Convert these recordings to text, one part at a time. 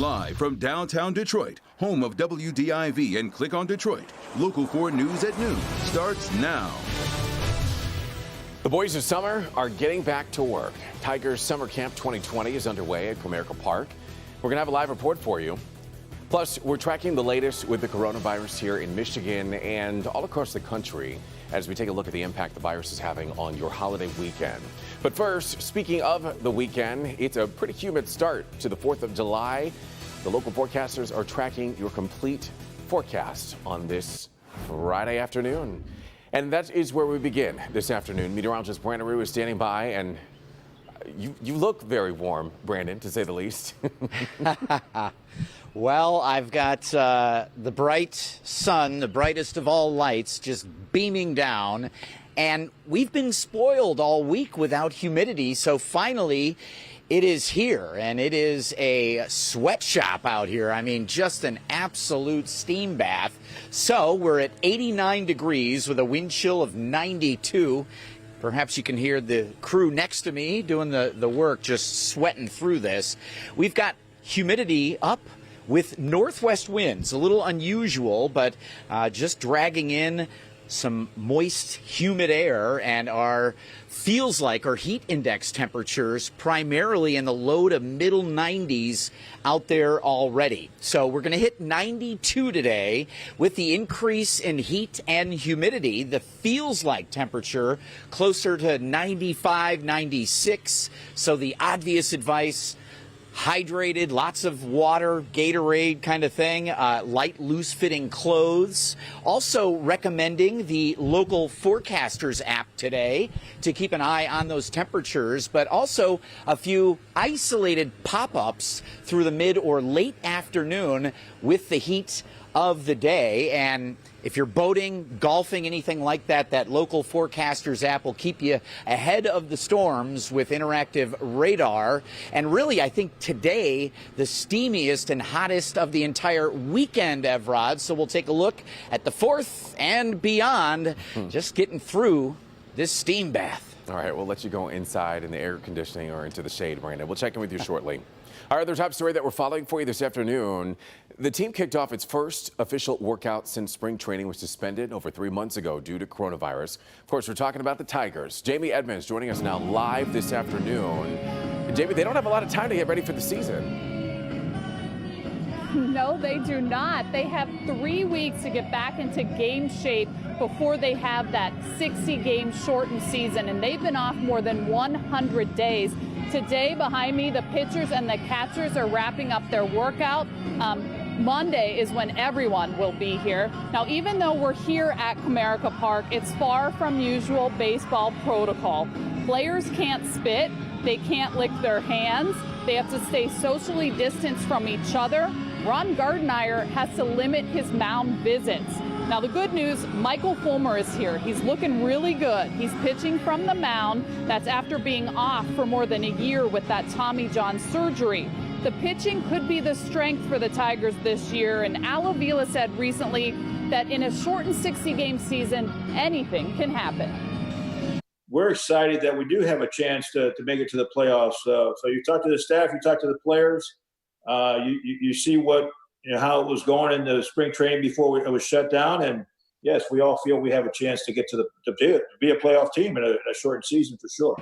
Live from downtown Detroit, home of WDIV and Click on Detroit, Local 4 News at noon starts now. The boys of summer are getting back to work. Tigers Summer Camp 2020 is underway at Comerica Park. We're going to have a live report for you. Plus, we're tracking the latest with the coronavirus here in Michigan and all across the country as we take a look at the impact the virus is having on your holiday weekend. But first, speaking of the weekend, it's a pretty humid start to the 4th of July. The local forecasters are tracking your complete forecast on this Friday afternoon. And that is where we begin this afternoon. Meteorologist Brandon Rue is standing by, and you look very warm, Brandon, to say the least. Well, I've got the bright sun, the brightest of all lights, just beaming down. And we've been spoiled all week without humidity, so finally it is here, and it is a sweatshop out here. I mean, just an absolute steam bath. So we're at 89 degrees with a wind chill of 92. Perhaps you can hear the crew next to me doing the work, just sweating through this. We've got humidity up with northwest winds, a little unusual, but just dragging in some moist, humid air, and feels like our heat index temperatures primarily in the low to middle 90s out there already. So we're going to hit 92 today with the increase in heat and humidity. The feels like temperature closer to 95, 96. So the obvious advice: hydrated, lots of water, Gatorade kind of thing, light, loose-fitting clothes. Also recommending the local forecasters app today to keep an eye on those temperatures, but also a few isolated pop-ups through the mid or late afternoon with the heat of the day. And if you're boating, golfing, anything like that, that local forecasters app will keep you ahead of the storms with interactive radar. And really, I think today, the steamiest and hottest of the entire weekend, Evrod. So we'll take a look at the 4th and beyond, just getting through this steam bath. All right, we'll let you go inside in the air conditioning or into the shade, Brandon. We'll check in with you shortly. Our other top story that we're following for you this afternoon: the team kicked off its first official workout since spring training was suspended over 3 months ago due to coronavirus. Of course, we're talking about the Tigers. Jamie Edmonds joining us now live this afternoon. Jamie, they don't have a lot of time to get ready for the season. No, they do not. They have 3 weeks to get back into game shape before they have that 60-game shortened season, and they've been off more than 100 days. Today, behind me, the pitchers and the catchers are wrapping up their workout. Monday is when everyone will be here. Now, even though we're here at Comerica Park, it's far from usual baseball protocol. Players can't spit, they can't lick their hands, they have to stay socially distanced from each other. Ron Gardenhire has to limit his mound visits. Now, the good news: Michael Fulmer is here. He's looking really good. He's pitching from the mound. That's after being off for more than a year with that Tommy John surgery. The pitching could be the strength for the Tigers this year, and Al Avila said recently that in a shortened 60-game season, anything can happen. We're excited that we do have a chance to make it to the playoffs. So you talk to the staff, you talk to the players, you see how it was going in the spring training before it was shut down, and yes, we all feel we have a chance to get to be a playoff team in a shortened season for sure.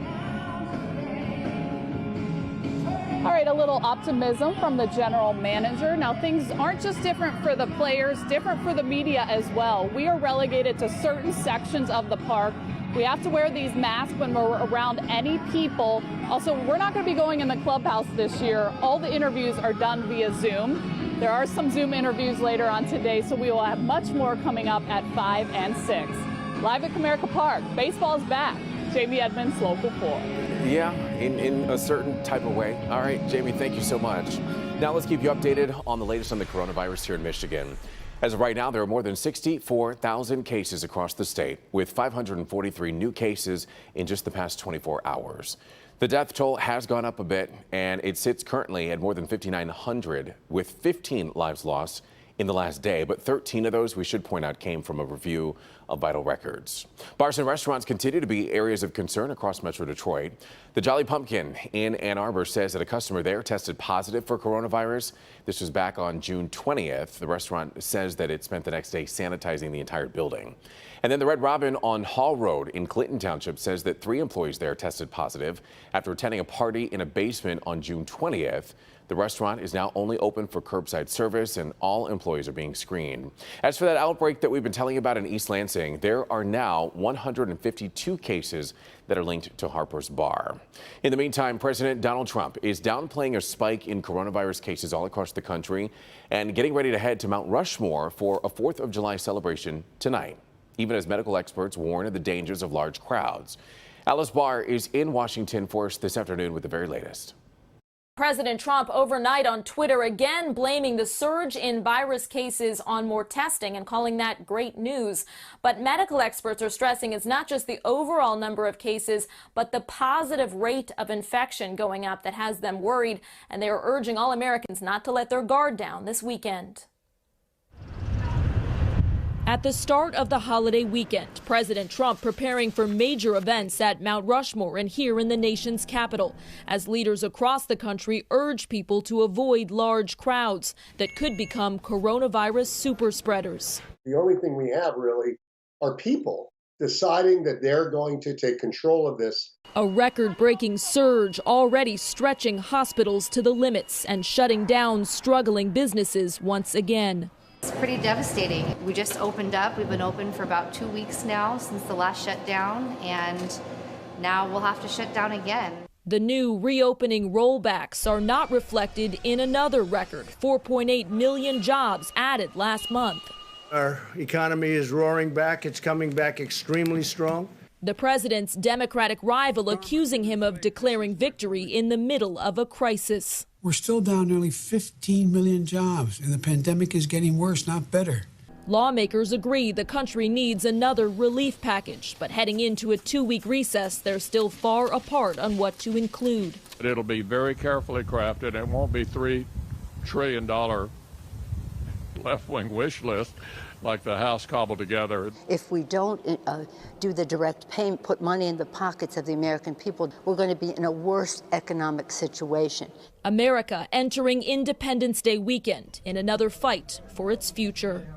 All right, a little optimism from the general manager. Now, things aren't just different for the players, different for the media as well. We are relegated to certain sections of the park. We have to wear these masks when we're around any people. Also, we're not going to be going in the clubhouse this year. All the interviews are done via Zoom. There are some Zoom interviews later on today, so we will have much more coming up at 5 and 6. Live at Comerica Park, baseball's back. Jamie Edmonds, Local 4. Yeah, in a certain type of way. All right, Jamie, thank you so much. Now let's keep you updated on the latest on the coronavirus here in Michigan. As of right now, there are more than 64,000 cases across the state, with 543 new cases in just the past 24 hours. The death toll has gone up a bit, and it sits currently at more than 5,900, with 15 lives lost in the last day, but 13 of those, we should point out, came from a review of vital records. Bars and restaurants continue to be areas of concern across Metro Detroit. The Jolly Pumpkin in Ann Arbor says that a customer there tested positive for coronavirus. This was back on June 20th. The restaurant says that it spent the next day sanitizing the entire building. And then the Red Robin on Hall Road in Clinton Township says that 3 employees there tested positive after attending a party in a basement on June 20th. The restaurant is now only open for curbside service, and all employees are being screened. As for that outbreak that we've been telling you about in East Lansing, there are now 152 cases that are linked to Harper's Bar. In the meantime, President Donald Trump is downplaying a spike in coronavirus cases all across the country and getting ready to head to Mount Rushmore for a 4th of July celebration tonight, even as medical experts warn of the dangers of large crowds. Alice Barr is in Washington for us this afternoon with the very latest. President Trump overnight on Twitter again blaming the surge in virus cases on more testing and calling that great news. But medical experts are stressing it's not just the overall number of cases, but the positive rate of infection going up that has them worried. And they are urging all Americans not to let their guard down this weekend. At the start of the holiday weekend, President Trump preparing for major events at Mount Rushmore and here in the nation's capital, as leaders across the country urge people to avoid large crowds that could become coronavirus super spreaders. The only thing we have really are people deciding that they're going to take control of this. A record-breaking surge already stretching hospitals to the limits and shutting down struggling businesses once again. It's pretty devastating. We just opened up. We've been open for about 2 weeks now since the last shutdown, and now we'll have to shut down again. The new reopening rollbacks are not reflected in another record, 4.8 million jobs added last month. Our economy is roaring back. It's coming back extremely strong. The president's Democratic rival accusing him of declaring victory in the middle of a crisis. We're still down nearly 15 million jobs, and the pandemic is getting worse, not better. Lawmakers agree the country needs another relief package, but heading into a 2-week recess, they're still far apart on what to include. It'll be very carefully crafted. It won't be $3 trillion left-wing wish list like the House cobbled together. If we don't do the direct payment, put money in the pockets of the American people, we're going to be in a worse economic situation. America entering Independence Day weekend in another fight for its future.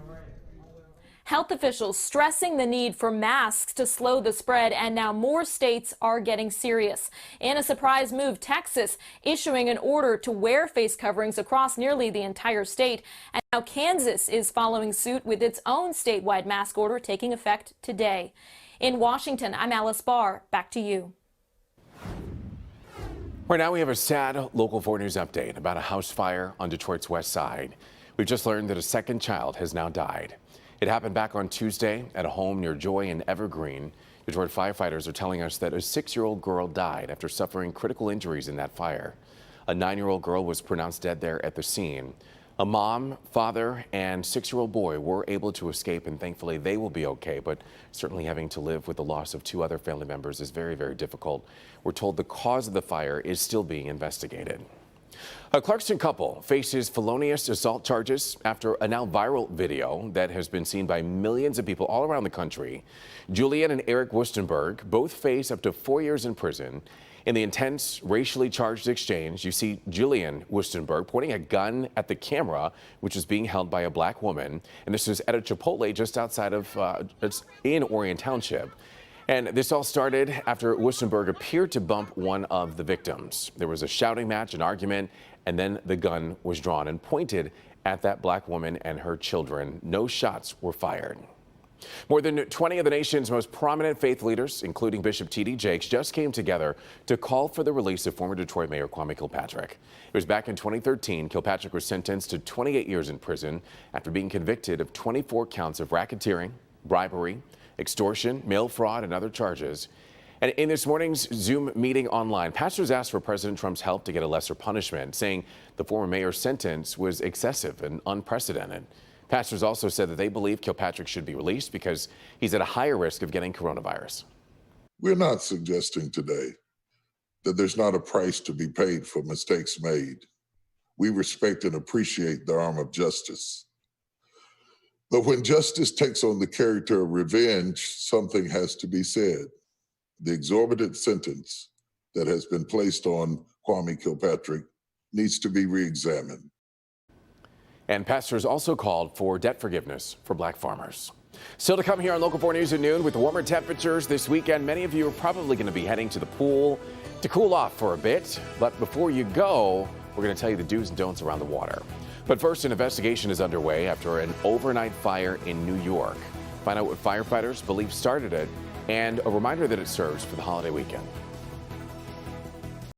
Health officials stressing the need for masks to slow the spread, and now more states are getting serious. In a surprise move, Texas issuing an order to wear face coverings across nearly the entire state. And now Kansas is following suit with its own statewide mask order taking effect today. In Washington, I'm Alice Barr. Back to you. Right now we have a sad Local 4 News update about a house fire on Detroit's west side. We've just learned that a second child has now died. It happened back on Tuesday at a home near Joy and Evergreen. Detroit firefighters are telling us that a 6-year-old girl died after suffering critical injuries in that fire. A 9-year-old girl was pronounced dead there at the scene. A mom, father, and 6-year-old boy were able to escape, and thankfully they will be okay, but certainly having to live with the loss of 2 other family members is very, very difficult. We're told the cause of the fire is still being investigated. A Clarkston couple faces felonious assault charges after a now viral video that has been seen by millions of people all around the country. Julian and Eric Wustenberg both face up to 4 years in prison. In the intense, racially charged exchange, you see Julian Wustenberg pointing a gun at the camera, which is being held by a black woman. And this is at a Chipotle just outside of, in Orion Township. And this all started after Wustenberg appeared to bump one of the victims. There was a shouting match, an argument, and then the gun was drawn and pointed at that black woman and her children. No shots were fired. More than 20 of the nation's most prominent faith leaders, including Bishop T.D. Jakes, just came together to call for the release of former Detroit Mayor Kwame Kilpatrick. It was back in 2013. Kilpatrick was sentenced to 28 years in prison after being convicted of 24 counts of racketeering, bribery, extortion, mail fraud, and other charges. And in this morning's Zoom meeting online, pastors asked for President Trump's help to get a lesser punishment, saying the former mayor's sentence was excessive and unprecedented. Pastors also said that they believe Kilpatrick should be released because he's at a higher risk of getting coronavirus. We're not suggesting today that there's not a price to be paid for mistakes made. We respect and appreciate the arm of justice. But when justice takes on the character of revenge, something has to be said. The exorbitant sentence that has been placed on Kwame Kilpatrick needs to be re-examined. And pastors also called for debt forgiveness for black farmers. Still to come here on Local 4 News at noon, with the warmer temperatures this weekend, many of you are probably going to be heading to the pool to cool off for a bit. But before you go, we're going to tell you the do's and don'ts around the water. But first, an investigation is underway after an overnight fire in New York. Find out what firefighters believe started it and a reminder that it serves for the holiday weekend.